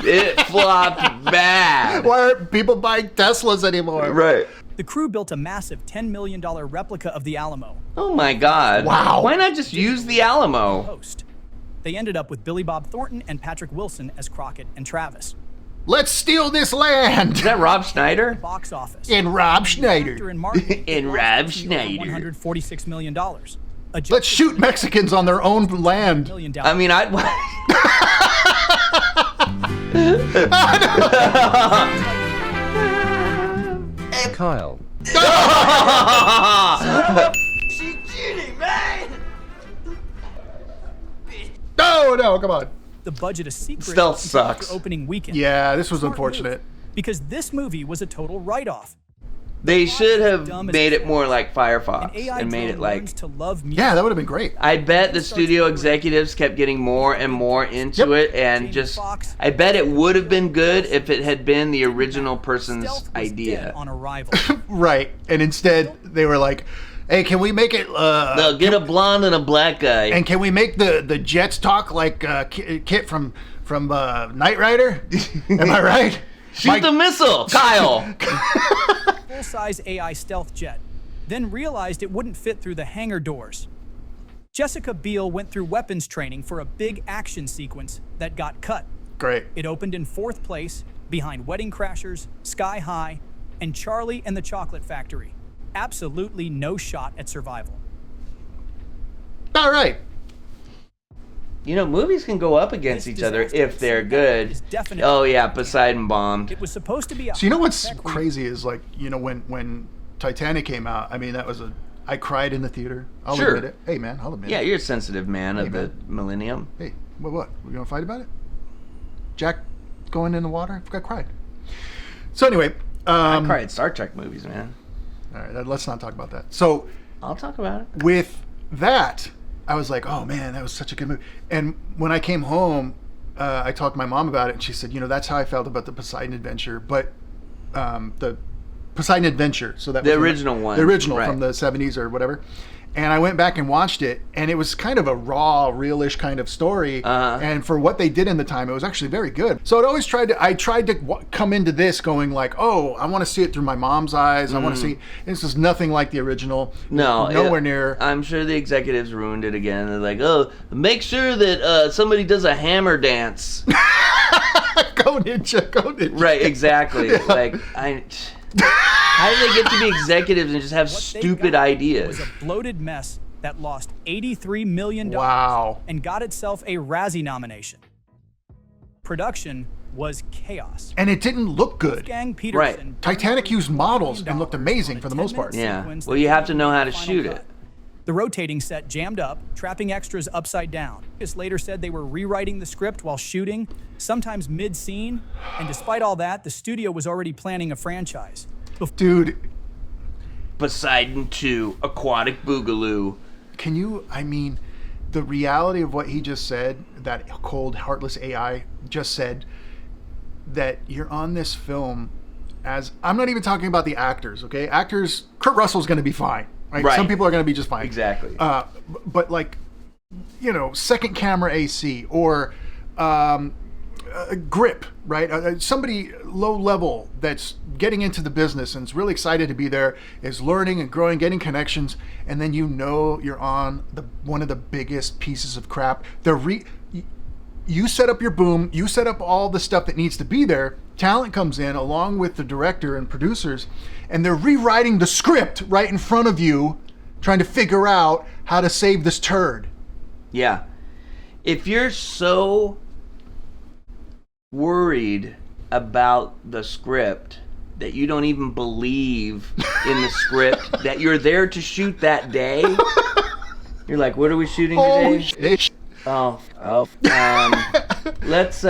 it flopped bad. Why aren't people buying Teslas anymore? Right. The crew built a massive $10 million replica of the Alamo. Oh my God. Wow. Why not just use the Alamo? Host. They ended up with Billy Bob Thornton and Patrick Wilson as Crockett and Travis. Let's steal this land. Is that Rob Schneider? Box office. And Rob Actor Schneider. and marketing. And Rob Schneider. $146 million. Let's shoot Mexicans on their own land. I mean, I'd... Kyle. No, come on. The budget a secret Stealth until sucks. after opening weekend. Yeah, this was Smart unfortunate. move, because this movie was a total write-off. They should have Dumb as made it shit. more like An Firefox AI and made drone it like... learns to love music. Yeah, that would have been great. I bet the studio executives kept getting more and more into Yep. it, and just... I bet it would have been good if it had been the original person's Stealth was dead idea. on arrival. Right. And instead, they were like, hey, can we make it... They'll get a blonde and a black guy. and can we make the Jets talk like Kit from Knight Rider? Am I right? Shoot the missile, Kyle! Full-size AI stealth jet, then realized it wouldn't fit through the hangar doors. Jessica Biel went through weapons training for a big action sequence that got cut. Great. It opened in 4th place, behind Wedding Crashers, Sky High, and Charlie and the Chocolate Factory. Absolutely no shot at survival. All right. You know, movies can go up against This each other disaster if they're is good. definitely- Oh yeah, Poseidon bombed. It was supposed to be a So you know what's high-tech crazy is like, you know, when Titanic came out, I mean, that was I cried in the theater. I'll Sure. admit it. Hey, man, I'll admit Yeah, it. you're a sensitive man of the millennium. Hey, what? We're going to fight about it? Jack going in the water? I cried. So anyway. I cried Star Trek movies, man. All right, let's not talk about that. So I'll talk about it. with that, I was like, oh man, that was such a good movie. And when I came home, I talked to my mom about it, and she said, you know, that's how I felt about the Poseidon Adventure, but the Poseidon Adventure. So that The was original one. the original Right. from the 70s or whatever. And I went back and watched it, and it was kind of a raw, realish kind of story. And for what they did in the time, it was actually very good. So I tried to come into this going like, oh, I want to see it through my mom's eyes. I want to see. This is nothing like the original. No, nowhere near. I'm sure the executives ruined it again. They're like, oh, make sure that somebody does a hammer dance. Go ninja, go ninja. Right, exactly. Like, how do they get to be executives and just have What they stupid got ideas? was a bloated mess that lost $83 million Wow. and got itself a Razzie nomination. Production was chaos. And it didn't look good. Wolfgang Peterson Right. burned Titanic used models $1 and looked amazing for the most part. 10-minute Yeah. sequence Well, that you have to ended know in how the to final shoot cut. it. The rotating set jammed up, trapping extras upside down. Lucas later said they were rewriting the script while shooting, sometimes mid-scene, and despite all that, the studio was already planning a franchise. Dude, Poseidon 2, Aquatic Boogaloo. can you, I mean, the reality of what he just said, that cold, heartless AI just said, that you're on this film as, I'm not even talking about the actors, okay? Actors, Kurt Russell's going to be fine, right? Right. Some people are going to be just fine. Exactly. But like, you know, second camera AC or grip, right? Somebody low level that's getting into the business and is really excited to be there, is learning and growing, getting connections, and then you know you're on one of the biggest pieces of crap. you set up your boom, you set up all the stuff that needs to be there. Talent comes in along with the director and producers, and they're rewriting the script right in front of you, trying to figure out how to save this turd. Yeah. If you're so worried about the script that you don't even believe in the script that you're there to shoot that day, you're like, what are we shooting today? Shit. Let's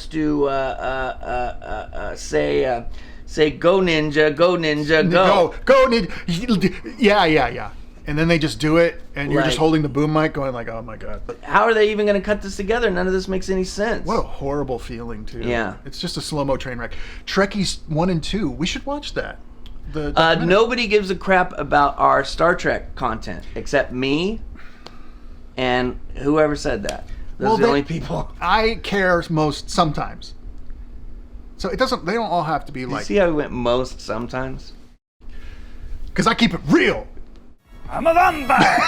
do say go ninja, go ninja, go. Go, ninja. Yeah. And then they just do it, and you're just holding the boom mic going like, oh my God. How are they even going to cut this together? None of this makes any sense. What a horrible feeling, too. Yeah. It's just a slow-mo train wreck. Trekkies 1 and 2, we should watch that. Nobody gives a crap about our Star Trek content, except me and whoever said that. Those are the only people. I care most sometimes. So they don't all have to be like... You see how we went most sometimes? Because I keep it real. I'm a vampire!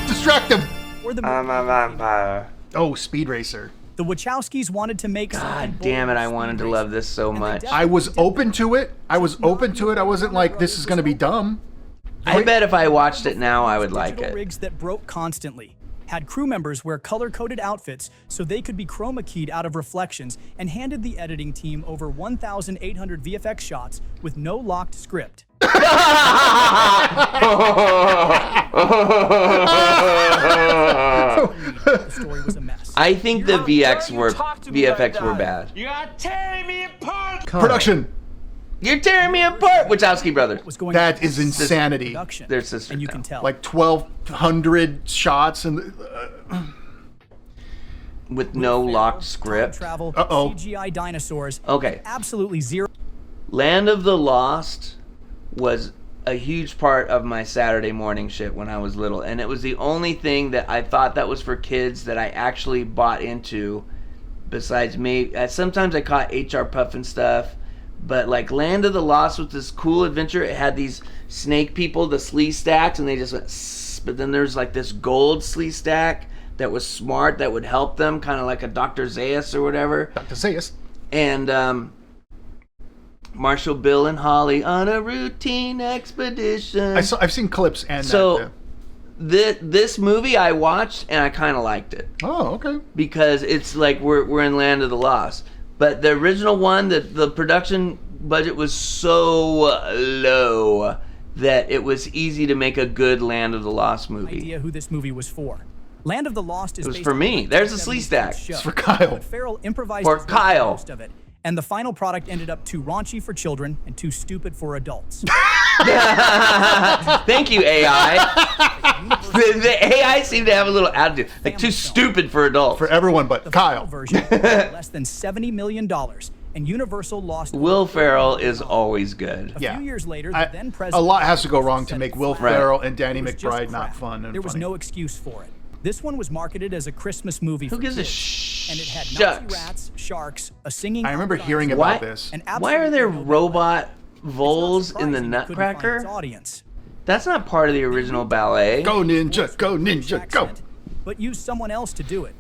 Distract him! I'm a vampire. Oh, Speed Racer. The Wachowskis wanted to make God damn it, I wanted to love this so much. I was open to it. I wasn't like, this is going to be dumb. I bet if I watched it now, I would like it. Rigs that broke constantly. Had crew members wear color-coded outfits so they could be chroma keyed out of reflections, and handed the editing team over 1,800 VFX shots with no locked script. The story was a mess. I think the VFX were bad. You are tearing me apart! Production. You're tearing me apart, Wachowski brother. That is insanity. Their sisters and you now. can tell. Like 1,200 shots and with no locked script. Travel, Uh-oh. CGI dinosaurs. Okay. Absolutely zero. Land of the Lost was a huge part of my Saturday morning shit when I was little, and it was the only thing that I thought that was for kids that I actually bought into. Besides me, sometimes I caught HR Puffin stuff. But like Land of the Lost was this cool adventure. It had these snake people, the slee stacks, and they just went sss, but then there's like this gold slee stack that was smart that would help them, kind of like a Dr. Zaius or whatever. Dr. Zaius. And Marshall, Bill, and Holly on a routine expedition. I've seen clips and so this movie I watched and I kind of liked it. Oh, okay. Because it's like we're in Land of the Lost. But the original one, the production budget was so low that it was easy to make a good Land of the Lost movie. Idea who this movie was for. Land of the Lost is It was based for on me. a There's a 1970s slee stack. show. It's for Kyle. But Farrell improvised For his way Kyle. through most of it, and the final product ended up too raunchy for children and too stupid for adults. Thank you, AI. the AI seemed to have a little attitude. Like, too stupid for adults. For everyone but The Kyle. final version was less than $70 million, and Universal lost. Will Ferrell is always good. A Yeah. few years later, the then a president lot has to go wrong to said make Will flat out Ferrell and Danny it was just McBride not crap. fun and There was funny. no excuse for it. This one was marketed as a Christmas movie Who for gives a kids, and it had shucks? Nazi rats, sharks, a singing. I remember hearing Why- about this. and Why are there absolutely no robot It's not voles in the surprising it couldn't find its Nutcracker? audience. That's not part of the original ballet. Go ninja, go ninja, go. Accent, but used someone else to do it.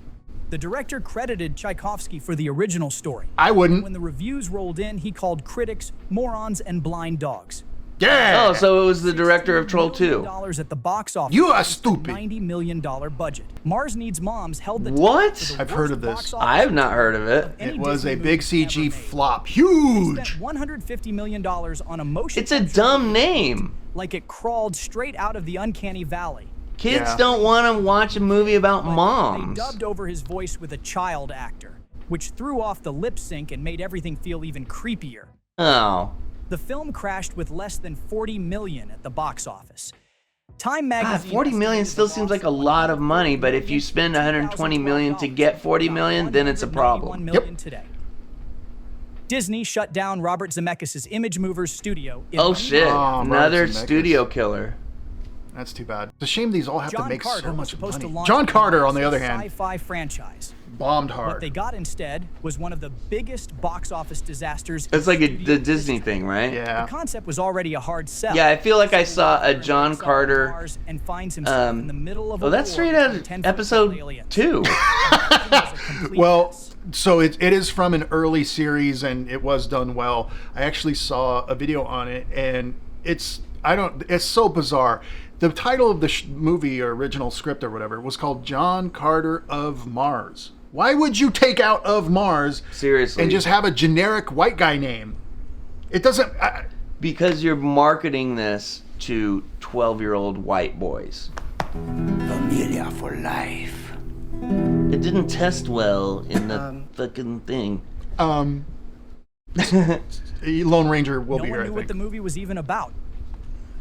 The director credited Tchaikovsky for the original story. I wouldn't. When the reviews rolled in, he called critics morons and blind dogs. Yeah. Oh, so it was the director of Troll 2. $2 at the box office. You are against a stupid. $90 million budget. Mars Needs Moms held the What? title for the I've heard worst of this. box office I have not heard of it. any It was Disney a movie big ever CG made. flop. They Huge. spent $150 million on a motion It's a capture dumb movie name. like it crawled straight out of the uncanny valley. Kids Yeah. don't want to watch a movie about But moms. They dubbed over his voice with a child actor, which threw off the lip sync and made everything feel even creepier. Oh. The film crashed with less than $40 million at the box office. Time God, magazine 40 million estimated still the seems loss like a of lot of money, but if you spend 120 million to get 40 million, then it's a problem. $191 million today. Disney shut down Robert Zemeckis' Image Movers studio. in Oh shit, Oh, another Robert Zemeckis. studio killer. That's too bad. It's a shame these all have John to make Carter so was much supposed to money. launch John a Carter, on the massive other hand, sci-fi franchise. bombed What hard. they got instead was one of the biggest box office disasters. It's in like the studio Disney history. thing, right? Yeah. The concept was already a hard sell. Yeah, I feel like I saw a Carter John wakes up on Carter. Mars and finds himself in the middle of a Oh, that's war straight between out of 10-foot episode aliens. 2. complete Well, mess. so it is from an early series, and it was done well. I actually saw a video on it, and it's so bizarre. The title of the movie or original script or whatever was called John Carter of Mars. Why would you take out of Mars Seriously. and just have a generic white guy name? It doesn't. Because you're marketing this to 12-year-old white boys. Familia for life. It didn't test well in the fucking thing. Lone Ranger will No be one here, I knew what think. the movie was even about.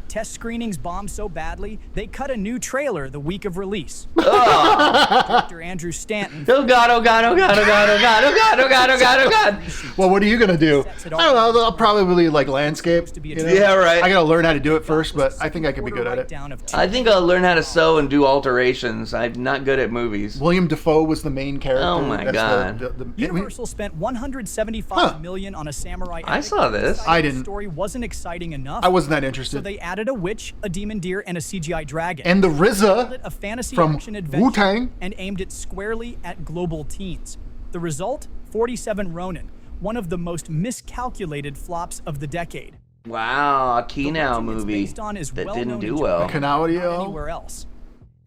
Test screenings bombed so badly, they cut a new trailer the week of release. Director Andrew Stanton. Oh God, oh God, oh God, oh God, oh God, oh God, oh God, oh God, oh God. Well, what are you gonna do? I don't know. I'll probably like landscape. You know? Yeah, right. I gotta learn how to do it first, but I think I could be good at it. I think I'll learn how to sew and do alterations. I'm not good at movies. William Dafoe was the main character. Oh my God. Universal spent $175 million on a samurai. I epic. saw this. I The didn't. story wasn't exciting enough. I wasn't that So interested. they added a witch, a demon deer, and a CGI dragon. And the Called RZA it a fantasy from action adventure Wu-Tang. and aimed it squarely at global teens. The result? 47 Ronin, one of the most miscalculated flops of the decade. Wow, a The Kinow legend it's movie based on is that well didn't known do in well. Japan, Kanario? not anywhere else.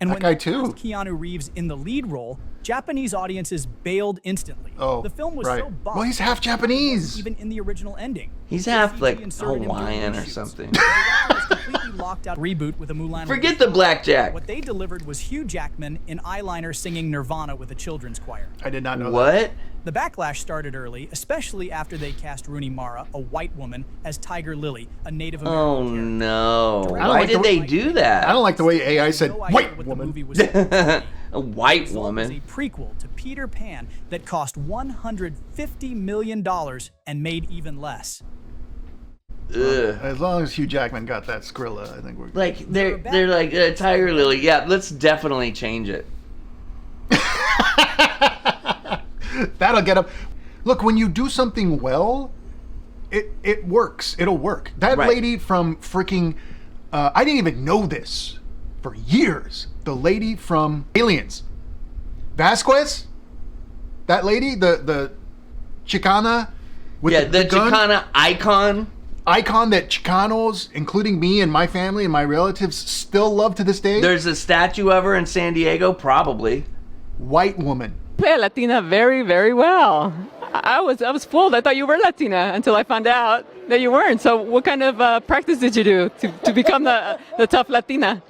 And That when guy they too. cast Keanu Reeves in the lead role, Japanese audiences bailed instantly. Oh, the film was right. so bombed, Well, he's half Japanese. even in the original ending. He's The half CG like inserted him during Hawaiian or reshoots. something. The director was completely locked out reboot with a Mulan. Forget the blackjack. What they delivered was Hugh Jackman in eyeliner singing Nirvana with a children's choir. I did not know that. What? The backlash started early, especially after they cast Rooney Mara, a white woman, as Tiger Lily, a Native American Oh character. no! I don't Why like did the- they do that? I don't like the way AI said No idea white what the woman. movie was supposed to be. A white The result was woman. a prequel to Peter Pan that cost $150 million and made even less. Ugh. As long as Hugh Jackman got that Skrilla, I think we're good. Like they're like Tiger Lily. Yeah, let's definitely change it. That'll get him. Look, when you do something well, it works. It'll work. That Right. lady from freaking, I didn't even know this for years. The lady from Aliens, Vasquez. That lady, the Chicana with Yeah, the gun, Chicana icon that Chicanos, including me and my family and my relatives, still love to this day. There's a statue of her in San Diego, probably. White woman. Play Latina very, very well. I was fooled. I thought you were Latina until I found out that you weren't. So what kind of practice did you do to become the tough Latina?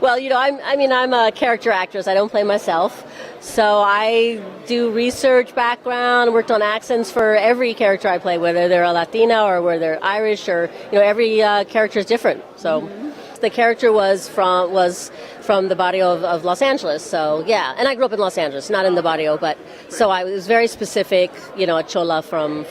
Well, you know, I'm a character actress. I don't play myself. So I do research background, worked on accents for every character I play, whether they're a Latina or whether they're Irish or, you know, every character is different. So the character was from the barrio of Los Angeles. So, yeah. And I grew up in Los Angeles, not in the barrio, but so I was very specific, you know, a chola from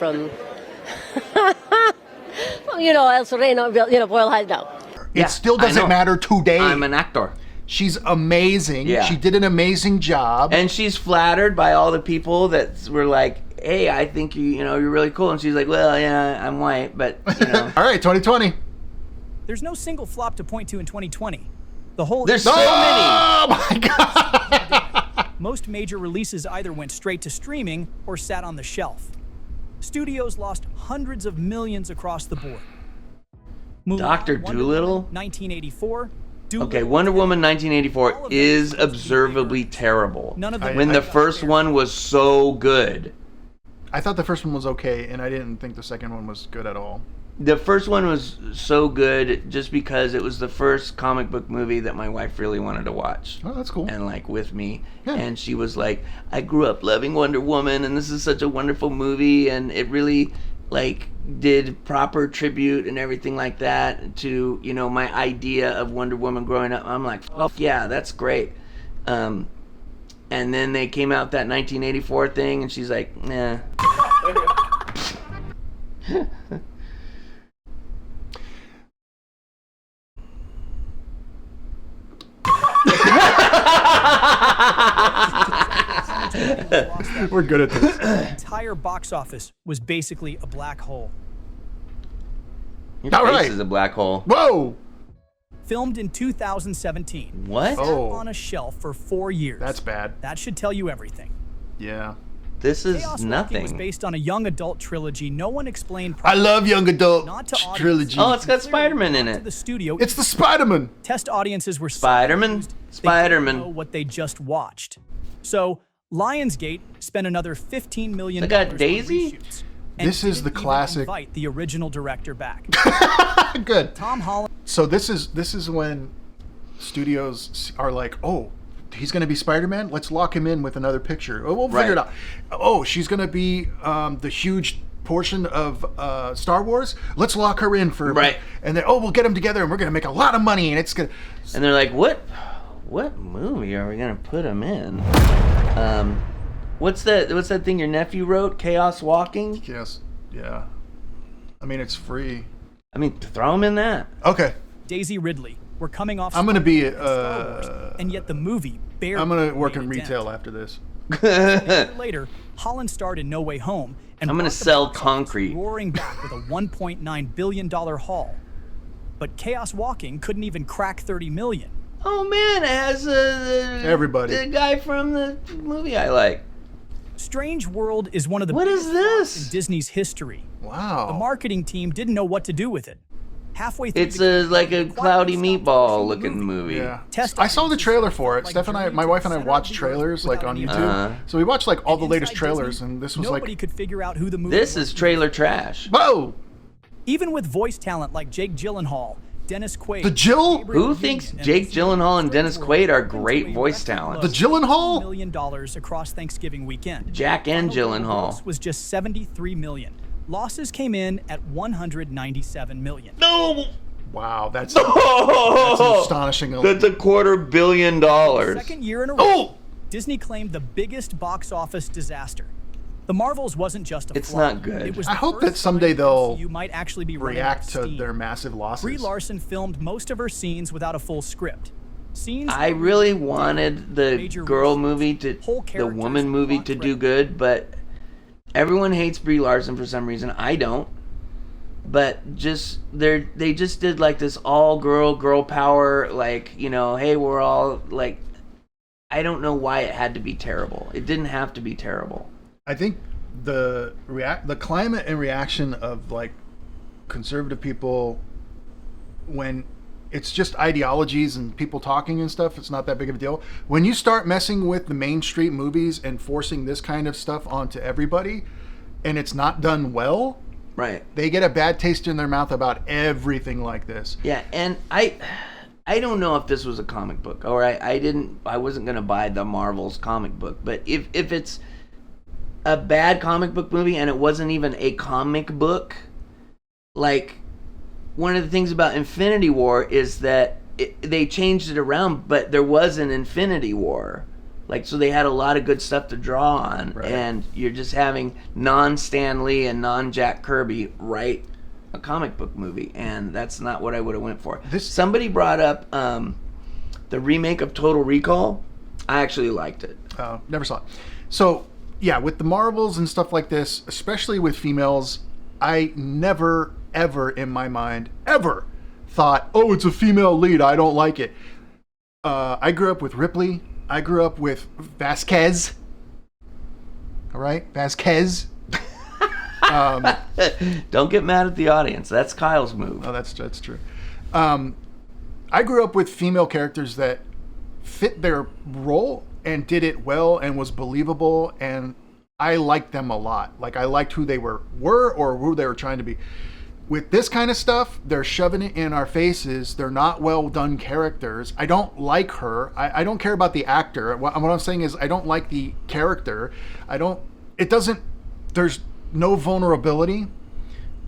you know, El Sereno, you know, Boyle Heights, no. It Yeah, still I doesn't know. matter today. I'm an actor. She's amazing. Yeah. She did an amazing job. And she's flattered by all the people that were like, hey, I think you're really cool. And she's like, well, yeah, I'm white, but, you know. All right, 2020. There's no single flop to point to in 2020. The whole There's so many. Oh my God. Most major releases either went straight to streaming or sat on the shelf. Studios lost hundreds of millions across the board. Mulan, Dr. Wonder Dolittle? Woman, 1984. Okay, Wonder Woman 1984 is observably terrible. None of them When the first one was so good. I thought the first one was okay, and I didn't think the second one was good at all. The first one was so good just because it was the first comic book movie that my wife really wanted to watch. Oh, that's cool. And like with me. Yeah. And she was like, I grew up loving Wonder Woman and this is such a wonderful movie, and it really like did proper tribute and everything like that to, you know, my idea of Wonder Woman growing up. I'm like, oh yeah, that's great. And then they came out that 1984 thing and she's like, nah. We're good at this. The entire box office was basically a black hole. Your All face right. is a black hole. Whoa! Filmed in 2017. What? Sat Oh. on a shelf for 4 years. That's bad. That should tell you everything. Yeah. This is Chaos Walking nothing. was based on a young adult trilogy. No one explained. I love young adult Not to audiences. trilogy. Oh, it's got Spider-Man in To it. the studio. It's the Spider-Man. Test audiences were so Spider-Man. confused, they Spider-Man. didn't know what they just watched. So Lionsgate spent another $15 million. They got on Daisy? reshoots, and This is the didn't even classic- Invite the original director back. Good. Tom Holland. So this is when studios are like, oh, he's going to be Spider-Man. Let's lock him in with another picture. Oh, we'll figure it Right. out. Oh, she's going to be the huge portion of Star Wars. Let's lock her in for Right. And then we'll get them together and we're going to make a lot of money and it's going to. And they're like, what movie are we gonna put him in? What's that thing your nephew wrote? Chaos Walking? Yes. Yeah. I mean, it's free. I mean, throw him in that. Okay. Daisy Ridley were coming off. I'm gonna be Star Wars, and yet the movie barely. I'm gonna work made in a dent. retail after this. A year later, Holland starred in No Way Home, and I'm gonna brought the sell box office concrete. roaring back with a $1.9 billion haul. But Chaos Walking couldn't even crack 30 million. Oh man, it has Everybody. the guy from the movie I like. Strange World is one of the What is biggest flops this? in Disney's history. Wow. The marketing team didn't know what to do with it. Halfway through, It's the like a campaign, cloudy quietly stopped meatball pushing the looking movie. Yeah. Test I saw the audiences trailer for it. like Steph and I, journey my to wife the and I center watched of the earth trailers like without on any YouTube. So we watched like all the latest Inside trailers, Disney, and this was nobody like, could figure out who the movie This was. is trailer trash. whoa, Even with voice talent like Jake Gyllenhaal, Dennis Quaid. the Jill, Gabriel Who Union, thinks and Jake Lucille Gyllenhaal and Strange Dennis World Quaid are opened to great a voice record talent? the low Gyllenhaal. $1 million across Thanksgiving weekend. Jack and Final global Gyllenhaal. gross was just 73 million. Losses came in at 197 million. No. Wow, that's Oh, astonishing. that's $250 million. Second year in a row, Oh, Disney claimed the biggest box office disaster. The Marvels wasn't just a It's flop. not good. It was I the hope first that someday time they'll you might actually be running out react of to steam. their massive Brie losses. Larson filmed most of her scenes without a full script. Scenes I were really reshot, wanted the major girl reshoots, movie to, whole the characters, woman movie plot to do thread. good, but everyone hates Brie Larson for some reason. I don't. But just they just did like this all girl power, like, you know, hey, we're all like, I don't know why it had to be terrible. It didn't have to be terrible. I think the climate and reaction of like conservative people when it's just ideologies and people talking and stuff, it's not that big of a deal. When you start messing with the mainstream movies and forcing this kind of stuff onto everybody and it's not done well, Right. they get a bad taste in their mouth about everything like this. Yeah, and I don't know if this was a comic book, or I wasn't gonna buy the Marvel's comic book, but if it's a bad comic book movie and it wasn't even a comic book, like, one of the things about Infinity War is that they changed it around, but there was an Infinity War. Like, so they had a lot of good stuff to draw on, Right. and you're just having non-Stan Lee and non-Jack Kirby write a comic book movie, and that's not what I would have went for. Somebody brought up the remake of Total Recall. I actually liked it. Never saw it. So, yeah, with the Marvels and stuff like this, especially with females, I never, ever in my mind, ever thought, oh, it's a female lead, I don't like it. I grew up with Ripley. I grew up with Vasquez. All right? Vasquez. Don't get mad at the audience. That's Kyle's move. Oh, that's true. I grew up with female characters that fit their role and did it well and was believable, and I liked them a lot. Like, I liked who they were or who they were trying to be. With this kind of stuff, they're shoving it in our faces. They're not well done characters. I don't like her. I don't care about the actor. What I'm saying is I don't like the character. There's no vulnerability.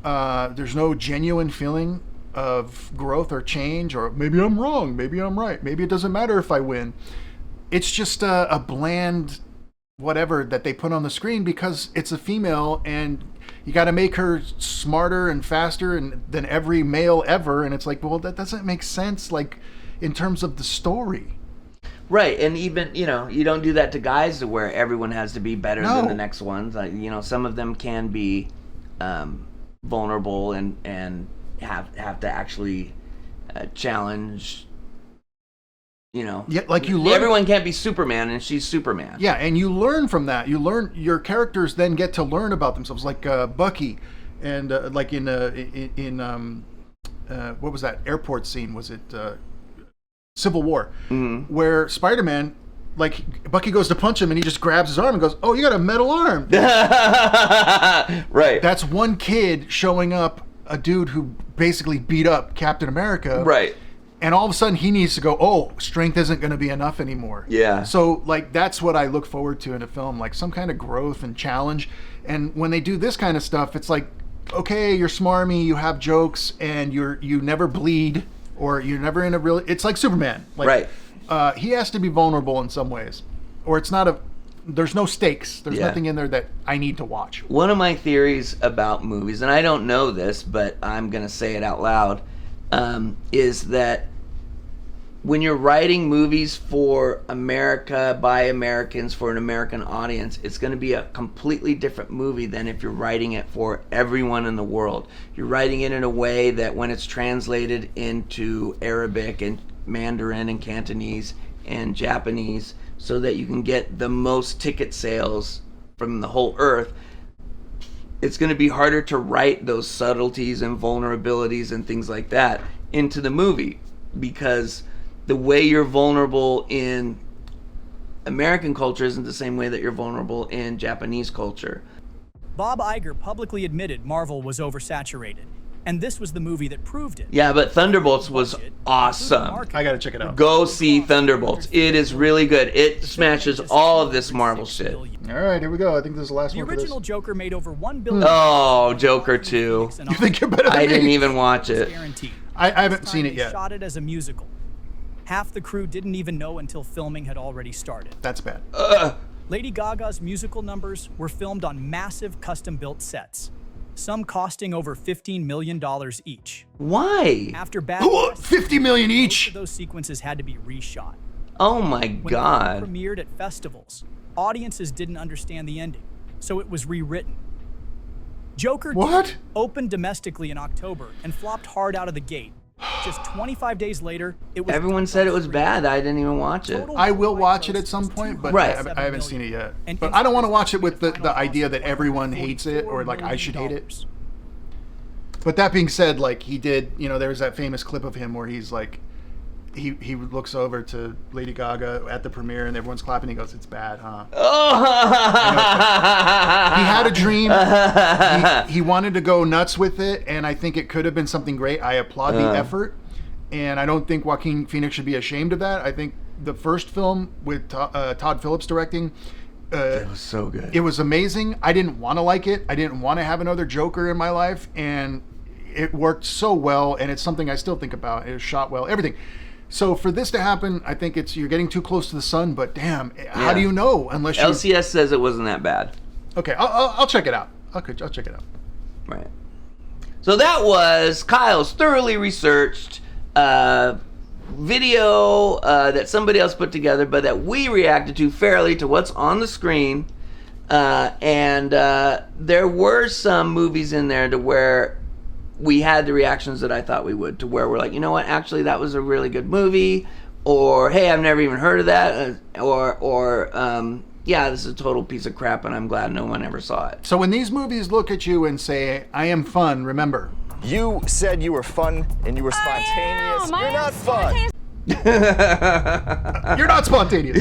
There's no genuine feeling of growth or change, or maybe I'm wrong, maybe I'm right, maybe it doesn't matter if I win. It's just a bland whatever that they put on the screen because it's a female and you got to make her smarter and faster than every male ever, and it's like, well, that doesn't make sense, like, in terms of the story. Right, and even, you know, you don't do that to guys to where everyone has to be better than the next ones. Like, you know, some of them can be vulnerable and have to actually challenge you know. Yeah, like you learn. Everyone can't be Superman, and she's Superman. Yeah, and you learn from that. You learn, your characters then get to learn about themselves, like Bucky, and like in what was that airport scene? Was it Civil War, where Spider-Man, like Bucky goes to punch him and he just grabs his arm and goes, "Oh, you got a metal arm." Right. That's one kid showing up, a dude who basically beat up Captain America. Right. And all of a sudden he needs to go, oh, strength isn't going to be enough anymore. Yeah. So like that's what I look forward to in a film, like some kind of growth and challenge. And when they do this kind of stuff, it's like, okay, you're smarmy, you have jokes, and you never bleed, or you're never in a really. It's like Superman. Like, right. He has to be vulnerable in some ways, or it's not a. There's no stakes. There's nothing in there that I need to watch. One of my theories about movies, and I don't know this, but I'm gonna say it out loud, is that when you're writing movies for America, by Americans, for an American audience, it's going to be a completely different movie than if you're writing it for everyone in the world. You're writing it in a way that when it's translated into Arabic and Mandarin and Cantonese and Japanese, so that you can get the most ticket sales from the whole earth, it's going to be harder to write those subtleties and vulnerabilities and things like that into the movie, because the way you're vulnerable in American culture isn't the same way that you're vulnerable in Japanese culture. Bob Iger publicly admitted Marvel was oversaturated, and this was the movie that proved it. Yeah, but Thunderbolts was awesome. I gotta check it out. Go see Thunderbolts. It is really good. It smashes all of this Marvel shit. All right, here we go. I think this is the last The one for this. original Joker made over $1 billion. Oh, Joker 2. You think you're better than me? I didn't even watch it. Guaranteed. I haven't seen it They yet. shot it as a musical. Half the crew didn't even know until filming had already started. That's bad. Lady Gaga's musical numbers were filmed on massive custom-built sets, some costing over $15 million each. Why? After bad press, $50 million most each. of those sequences had to be reshot. Oh my When god. the film premiered at festivals, audiences didn't understand the ending, so it was rewritten. Joker What? opened domestically in October and flopped hard out of the gate. Just 25 days later, it was. Everyone said it was bad. I didn't even watch it. I will watch it at some point, but Right. I haven't seen it yet. But I don't want to watch it with the idea that everyone hates it, or like I should hate it. But that being said, like he did, you know, there's that famous clip of him where he's like, he looks over to Lady Gaga at the premiere and everyone's clapping. He goes, "It's bad, huh?" He had a dream. He wanted to go nuts with it, and I think it could have been something great. I applaud the effort, and I don't think Joaquin Phoenix should be ashamed of that. I think the first film with Todd Phillips directing, It was so good. it was amazing. I didn't want to like it. I didn't want to have another Joker in my life, and it worked so well, and it's something I still think about. It was shot well, everything. So for this to happen, I think you're getting too close to the sun. But damn, how do you know unless you? LCS says it wasn't that bad. Okay, I'll check it out. I'll check it out. Right. So that was Kyle's thoroughly researched video that somebody else put together, but that we reacted to fairly to what's on the screen. And there were some movies in there to where we had the reactions that I thought we would, to where we're like, you know what, actually that was a really good movie, or hey, I've never even heard of that, or yeah, this is a total piece of crap and I'm glad no one ever saw it. So when these movies look at you and say, "I am fun," remember, You said you were fun and you were spontaneous. You're not fun. you're not spontaneous.